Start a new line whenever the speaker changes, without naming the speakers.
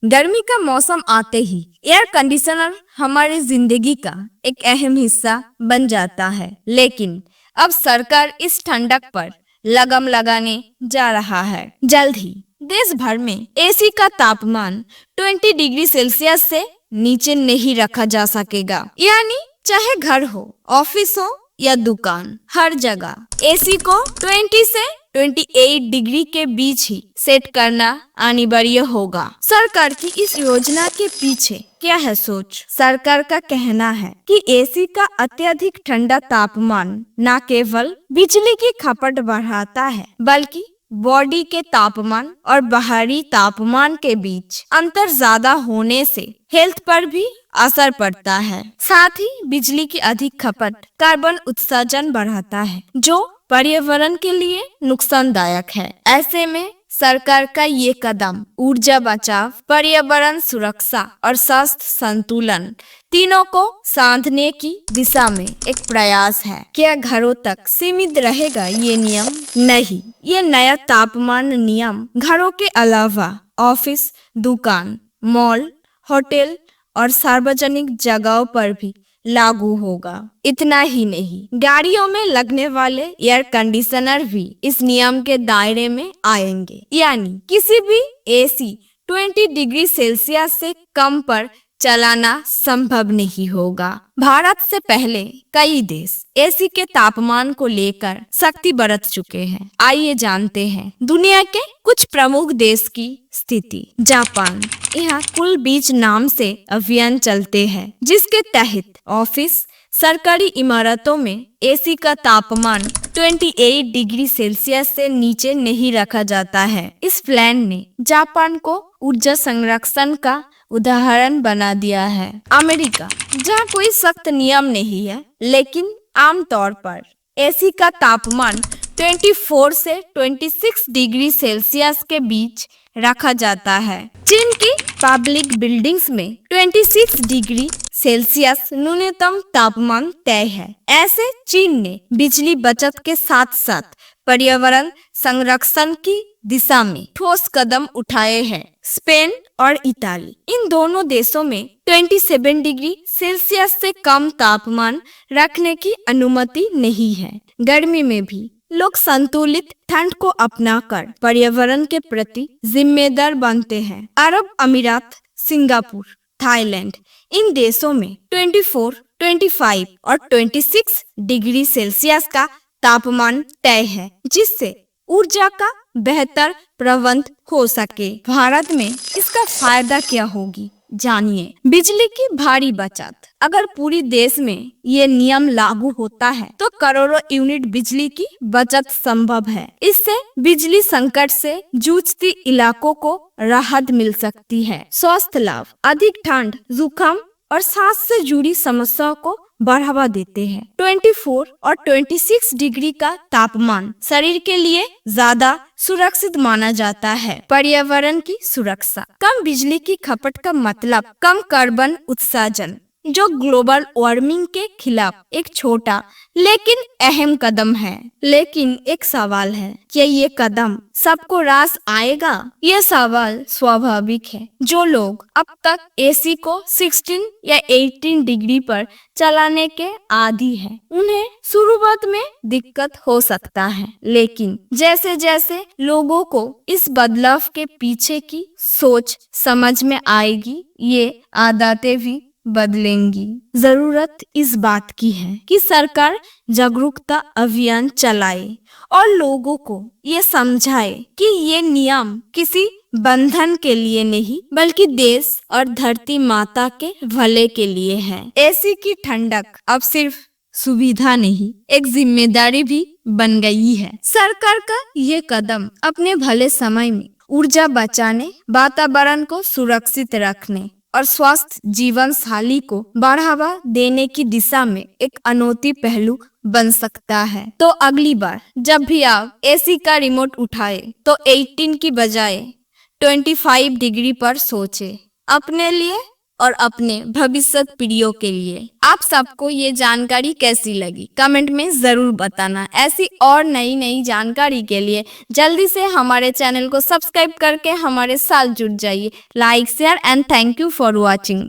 गर्मी का मौसम आते ही एयर कंडीशनर हमारी जिंदगी का एक अहम हिस्सा बन जाता है, लेकिन अब सरकार इस ठंडक पर लगाम लगाने जा रहा है। जल्द ही देश भर में एसी का तापमान 20 डिग्री सेल्सियस से नीचे नहीं रखा जा सकेगा। यानी चाहे घर हो, ऑफिस हो या दुकान, हर जगह एसी को 20 से 28 डिग्री के बीच ही सेट करना अनिवार्य होगा। सरकार की इस योजना के पीछे क्या है सोच? सरकार का कहना है कि एसी का अत्यधिक ठंडा तापमान न केवल बिजली की खपत बढ़ाता है, बल्कि बॉडी के तापमान और बाहरी तापमान के बीच अंतर ज्यादा होने से हेल्थ पर भी असर पड़ता है। साथ ही बिजली की अधिक खपत कार्बन उत्सर्जन बढ़ाता है, जो पर्यावरण के लिए नुकसानदायक है। ऐसे में सरकार का ये कदम ऊर्जा बचाव, पर्यावरण सुरक्षा और स्वास्थ्य संतुलन तीनों को साधने की दिशा में एक प्रयास है। क्या घरों तक सीमित रहेगा ये नियम? नहीं, ये नया तापमान नियम घरों के अलावा ऑफिस, दुकान, मॉल, होटल और सार्वजनिक जगहों पर भी लागू होगा। इतना ही नहीं, गाड़ियों में लगने वाले एयर कंडीशनर भी इस नियम के दायरे में आएंगे। यानी किसी भी एसी 20 डिग्री सेल्सियस से कम पर चलाना संभव नहीं होगा। भारत से पहले कई देश एसी के तापमान को लेकर सख्ती बरत चुके हैं। आइए जानते हैं दुनिया के कुछ प्रमुख देश की स्थिति। जापान, यहाँ कूल बीच नाम से अभियान चलते हैं, जिसके तहत ऑफिस, सरकारी इमारतों में एसी का तापमान 28 डिग्री सेल्सियस से नीचे नहीं रखा जाता है। इस प्लान ने जापान को ऊर्जा संरक्षण का उदाहरण बना दिया है। अमेरिका, जहाँ कोई सख्त नियम नहीं है, लेकिन आमतौर पर एसी का तापमान 24 से 26 डिग्री सेल्सियस के बीच रखा जाता है। चीन की पब्लिक बिल्डिंग्स में 26 डिग्री सेल्सियस न्यूनतम तापमान तय है। ऐसे चीन ने बिजली बचत के साथ साथ पर्यावरण संरक्षण की दिशा में ठोस कदम उठाए हैं। स्पेन और इताली, इन दोनों देशों में 27 डिग्री सेल्सियस से कम तापमान रखने की अनुमति नहीं है। गर्मी में भी लोग संतुलित ठंड को अपनाकर पर्यावरण के प्रति जिम्मेदार बनते हैं। अरब अमीरात, सिंगापुर, थाईलैंड, इन देशों में 24, 25 और 26 डिग्री सेल्सियस का तापमान तय है, जिससे ऊर्जा का बेहतर प्रबंध हो सके। भारत में इसका फायदा क्या होगी, जानिए। बिजली की भारी बचत। अगर पूरी देश में ये नियम लागू होता है तो करोड़ों यूनिट बिजली की बचत संभव है। इससे बिजली संकट से जूझती इलाकों को राहत मिल सकती है। स्वास्थ्य लाभ। अधिक ठंड, जुकाम और सांस से जुड़ी समस्याओं को बढ़ावा देते हैं। 24 और 26 डिग्री का तापमान शरीर के लिए ज्यादा सुरक्षित माना जाता है। पर्यावरण की सुरक्षा। कम बिजली की खपत का मतलब कम कार्बन उत्सर्जन, जो ग्लोबल वार्मिंग के खिलाफ एक छोटा लेकिन अहम कदम है। लेकिन एक सवाल है, क्या ये कदम सबको रास आएगा? ये सवाल स्वाभाविक है। जो लोग अब तक एसी को 16 या 18 डिग्री पर चलाने के आदी हैं, उन्हें शुरुआत में दिक्कत हो सकता है, लेकिन जैसे जैसे लोगों को इस बदलाव के पीछे की सोच समझ में आएगी, ये आदतें भी बदलेंगी। जरूरत इस बात की है कि सरकार जागरूकता अभियान चलाए और लोगों को ये समझाए कि ये नियम किसी बंधन के लिए नहीं, बल्कि देश और धरती माता के भले के लिए है। एसी की ठंडक अब सिर्फ सुविधा नहीं, एक जिम्मेदारी भी बन गई है। सरकार का ये कदम अपने भले समय में ऊर्जा बचाने, वातावरण को सुरक्षित रखने और स्वस्थ जीवन शैली को बढ़ावा देने की दिशा में एक अनोखी पहलू बन सकता है। तो अगली बार जब भी आप एसी का रिमोट उठाए तो 18 की बजाय 25 डिग्री पर सोचे। अपने लिए और अपने भविष्य पीढ़ियों के लिए। आप सबको ये जानकारी कैसी लगी कमेंट में जरूर बताना। ऐसी और नई नई जानकारी के लिए जल्दी से हमारे चैनल को सब्सक्राइब करके हमारे साथ जुड़ जाइए। Like share and thank you for watching.